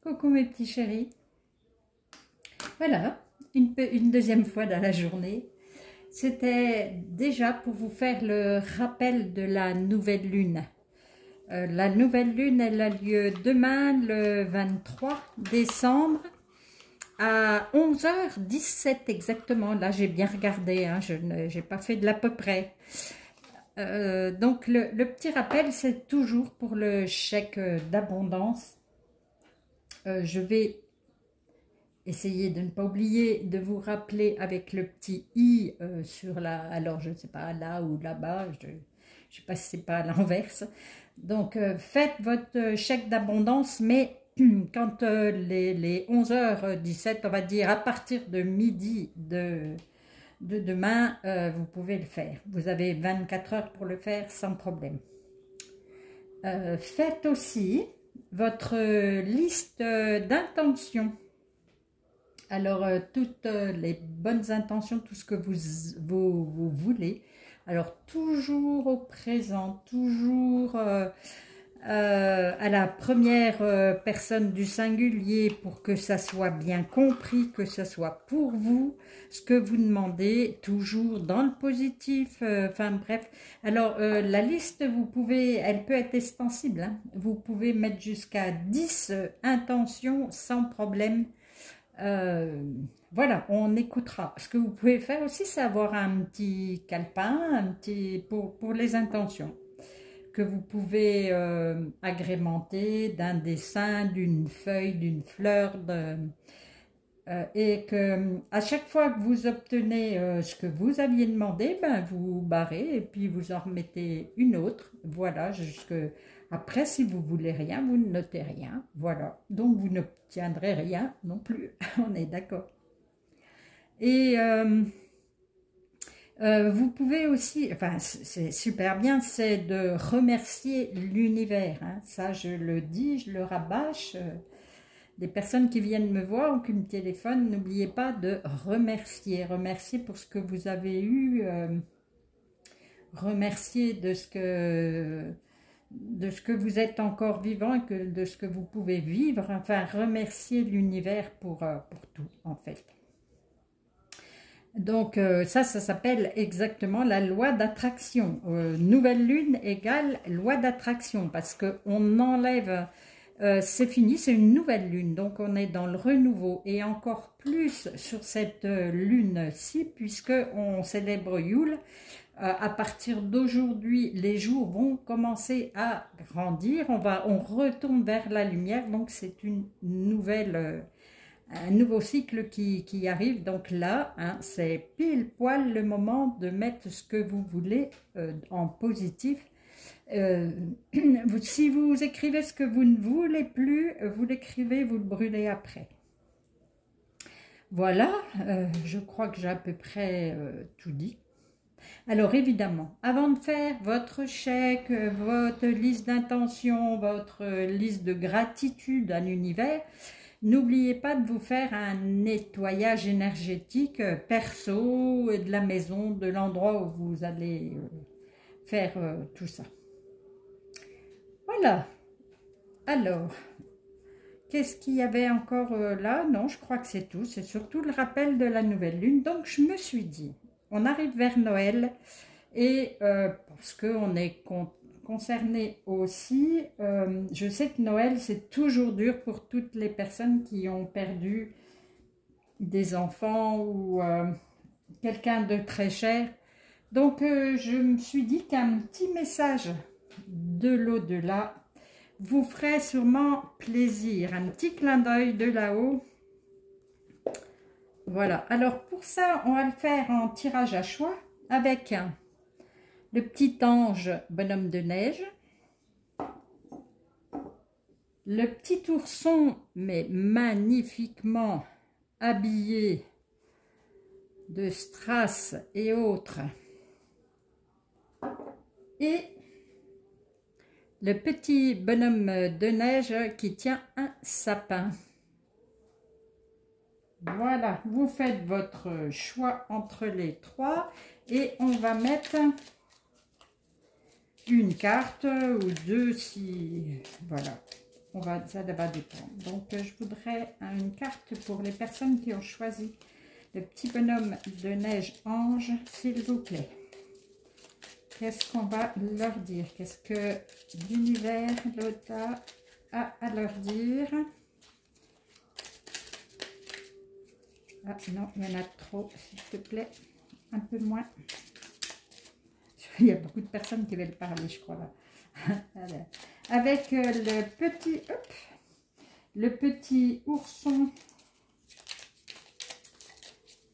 Coucou mes petits chéris. Voilà, une deuxième fois dans la journée. C'était déjà pour vous faire le rappel de la nouvelle lune. La nouvelle lune, elle a lieu demain, le 23 décembre, à 11h17 exactement. Là, j'ai bien regardé, hein, je n'ai pas fait de l'à peu près. Donc, le petit rappel, c'est toujours pour le chèque d'abondance. Je vais essayer de ne pas oublier de vous rappeler avec le petit i sur la, alors je ne sais pas, là ou là-bas, je ne sais pas si c'est pas à l'inverse. Donc faites votre chèque d'abondance, mais quand les 11h17, on va dire à partir de midi de demain, vous pouvez le faire. Vous avez 24 heures pour le faire sans problème. Faites aussi votre liste d'intentions. Alors, toutes les bonnes intentions, tout ce que vous voulez. Alors, toujours au présent, toujours à la première personne du singulier pour que ça soit bien compris, que ça soit pour vous, ce que vous demandez, toujours dans le positif, enfin bref. Alors, la liste, vous pouvez, elle peut être extensible, hein. Vous pouvez mettre jusqu'à 10 intentions sans problème. Voilà, on écoutera. Ce que vous pouvez faire aussi, c'est avoir un petit calepin, pour les intentions, que vous pouvez agrémenter d'un dessin, d'une feuille, d'une fleur, et que à chaque fois que vous obtenez ce que vous aviez demandé, ben, vous barrez et puis vous en remettez une autre. Voilà, jusque après, si vous voulez rien, vous ne notez rien. Voilà, donc vous n'obtiendrez rien non plus. On est d'accord. Et vous pouvez aussi, enfin c'est super bien, c'est de remercier l'univers. Hein. Ça, je le dis, je le rabâche. Des personnes qui viennent me voir ou qui me téléphonent, n'oubliez pas de remercier. Remercier pour ce que vous avez eu. Remercier de ce que vous êtes encore vivant et de ce que vous pouvez vivre. Enfin, remercier l'univers pour tout, en fait. Donc, ça s'appelle exactement la loi d'attraction. Nouvelle lune égale loi d'attraction, parce qu'on enlève... c'est fini, c'est une nouvelle lune, donc on est dans le renouveau, et encore plus sur cette lune-ci, puisqu'on célèbre Yule. À partir d'aujourd'hui, les jours vont commencer à grandir, on retourne vers la lumière, donc c'est une nouvelle, un nouveau cycle qui arrive. Donc là, hein, c'est pile poil le moment de mettre ce que vous voulez en positif. Si vous écrivez ce que vous ne voulez plus, vous l'écrivez, vous le brûlez après. Voilà, je crois que j'ai à peu près tout dit. Alors évidemment, avant de faire votre chèque, votre liste d'intentions, votre liste de gratitude à l'univers, n'oubliez pas de vous faire un nettoyage énergétique perso, de la maison, de l'endroit où vous allez faire tout ça. Voilà. Alors, qu'est-ce qu'il y avait encore là? Non, je crois que c'est tout. C'est surtout le rappel de la nouvelle lune. Donc, je me suis dit, on arrive vers Noël et parce qu'on est concerné aussi, je sais que Noël, c'est toujours dur pour toutes les personnes qui ont perdu des enfants ou quelqu'un de très cher. Donc, je me suis dit qu'un petit message de l'au-delà vous ferait sûrement plaisir. Un petit clin d'œil de là-haut. Voilà. Alors, pour ça, on va le faire en tirage à choix avec le petit ange bonhomme de neige, le petit ourson, mais magnifiquement habillé de strass et autres, et le petit bonhomme de neige qui tient un sapin. Voilà, vous faites votre choix entre les trois et on va mettre une carte ou deux si... Voilà. ça va dépendre. Donc, je voudrais une carte pour les personnes qui ont choisi le petit bonhomme de neige ange, s'il vous plaît. Qu'est-ce qu'on va leur dire? Qu'est-ce que l'univers, l'automne a à leur dire? Ah non, il y en a trop, s'il te plaît. Un peu moins. Il y a beaucoup de personnes qui veulent parler, je crois, là. Avec le petit ourson.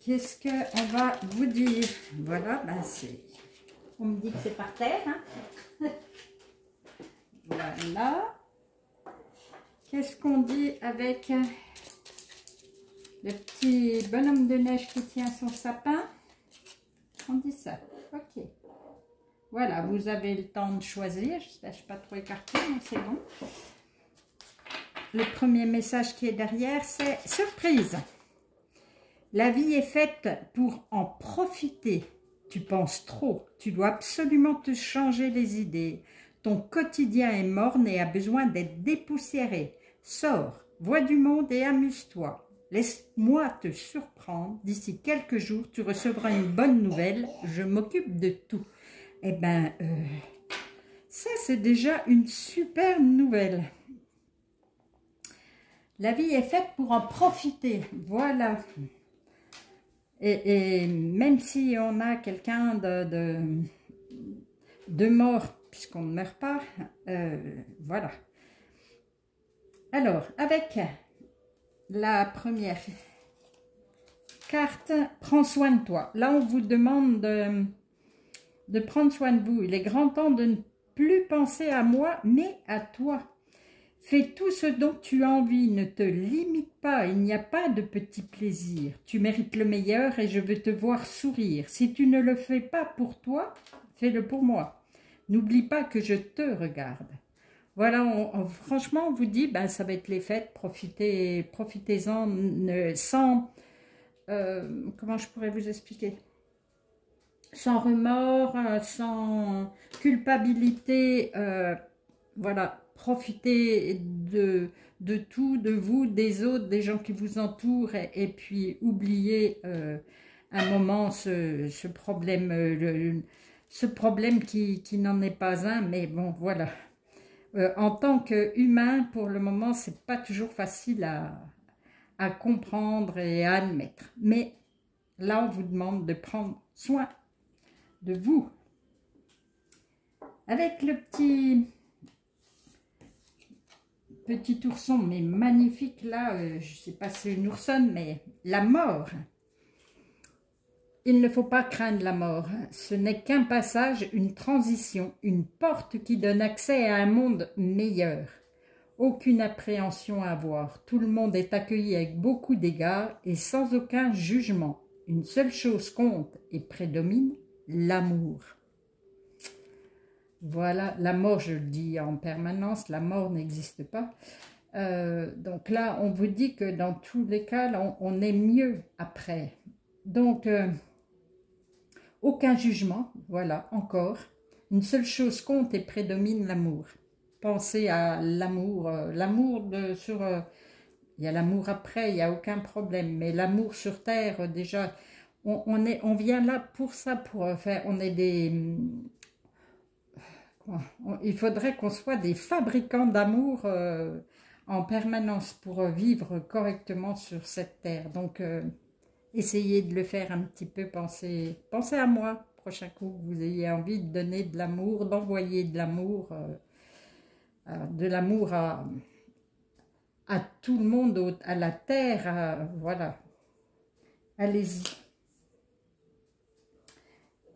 Qu'est-ce qu'on va vous dire? Voilà, ben on me dit que c'est par terre. Hein. Voilà. Qu'est-ce qu'on dit avec le petit bonhomme de neige qui tient son sapin? On dit ça. Ok. Voilà, vous avez le temps de choisir. J'espère que je ne suis pas trop écartée, mais c'est bon. Le premier message qui est derrière, c'est surprise. La vie est faite pour en profiter. Tu penses trop. Tu dois absolument te changer les idées. Ton quotidien est morne et a besoin d'être dépoussiéré. Sors, vois du monde et amuse-toi. Laisse-moi te surprendre. D'ici quelques jours, tu recevras une bonne nouvelle. Je m'occupe de tout. Eh bien, ça c'est déjà une super nouvelle. La vie est faite pour en profiter. Voilà. Et même si on a quelqu'un de mort, puisqu'on ne meurt pas, voilà. Alors, avec la première carte, prends soin de toi. Là, on vous demande de prendre soin de vous. Il est grand temps de ne plus penser à moi, mais à toi. Fais tout ce dont tu as envie, ne te limite pas, il n'y a pas de petits plaisirs. Tu mérites le meilleur et je veux te voir sourire. Si tu ne le fais pas pour toi, fais-le pour moi. N'oublie pas que je te regarde. Voilà, franchement, on vous dit, ben, ça va être les fêtes, profitez-en sans, comment je pourrais vous expliquer? Sans remords, sans culpabilité, voilà. Profitez de tout, de vous, des autres, des gens qui vous entourent et puis oubliez un moment ce problème qui n'en est pas un, mais bon, voilà. En tant qu'humain, pour le moment, c'est pas toujours facile à comprendre et à admettre. Mais là, on vous demande de prendre soin de vous. Avec le petit ourson, mais magnifique là, je ne sais pas si c'est une oursonne, mais la mort. Il ne faut pas craindre la mort, ce n'est qu'un passage, une transition, une porte qui donne accès à un monde meilleur. Aucune appréhension à avoir, tout le monde est accueilli avec beaucoup d'égards et sans aucun jugement. Une seule chose compte et prédomine, l'amour. Voilà, la mort, je le dis en permanence, la mort n'existe pas. Donc là, on vous dit que dans tous les cas, là, on est mieux après. Donc, aucun jugement, voilà, encore. Une seule chose compte et prédomine l'amour. Pensez à l'amour, il y a l'amour après, il n'y a aucun problème. Mais l'amour sur terre, déjà, on vient là pour ça, pour faire, on est des... Il faudrait qu'on soit des fabricants d'amour en permanence pour vivre correctement sur cette terre. Donc, essayez de le faire un petit peu. Pensez à moi, prochain coup, que vous ayez envie de donner de l'amour, d'envoyer de l'amour à tout le monde, à la terre, voilà. Allez-y.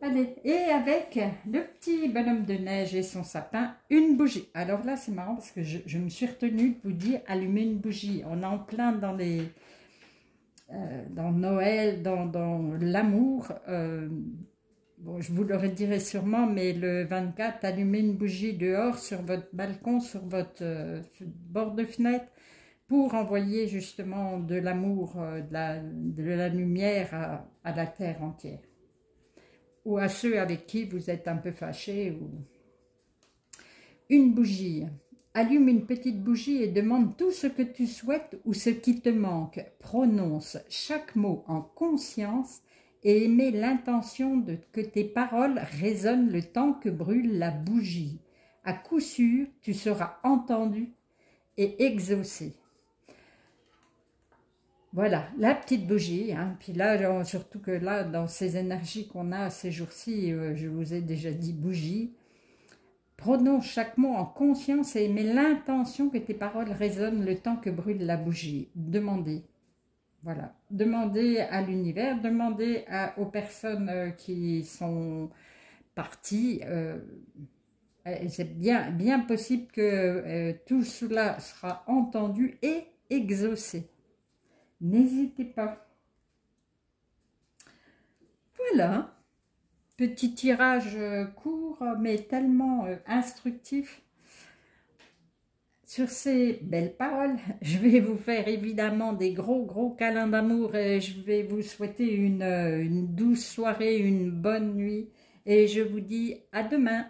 Allez, et avec le petit bonhomme de neige et son sapin, une bougie. Alors là, c'est marrant parce que je me suis retenue de vous dire allumer une bougie. On est en plein dans Noël, dans l'amour. Bon, je vous le redirai sûrement, mais le 24, allumez une bougie dehors, sur votre balcon, sur votre bord de fenêtre, pour envoyer justement de l'amour, de la lumière à la terre entière. Ou à ceux avec qui vous êtes un peu fâchés. Ou... Une bougie. Allume une petite bougie et demande tout ce que tu souhaites ou ce qui te manque. Prononce chaque mot en conscience et émets l'intention que tes paroles résonnent le temps que brûle la bougie. À coup sûr, tu seras entendu et exaucé. Voilà, la petite bougie. Hein. Puis là, surtout que là, dans ces énergies qu'on a ces jours-ci, je vous ai déjà dit bougie. Prononce chaque mot en conscience et mets l'intention que tes paroles résonnent le temps que brûle la bougie. Demandez. Voilà. Demandez à l'univers, demandez aux personnes qui sont parties. C'est bien possible que tout cela sera entendu et exaucé. N'hésitez pas. Voilà. Petit tirage court, mais tellement instructif. Sur ces belles paroles, je vais vous faire évidemment des gros câlins d'amour et je vais vous souhaiter une douce soirée, une bonne nuit. Et je vous dis à demain.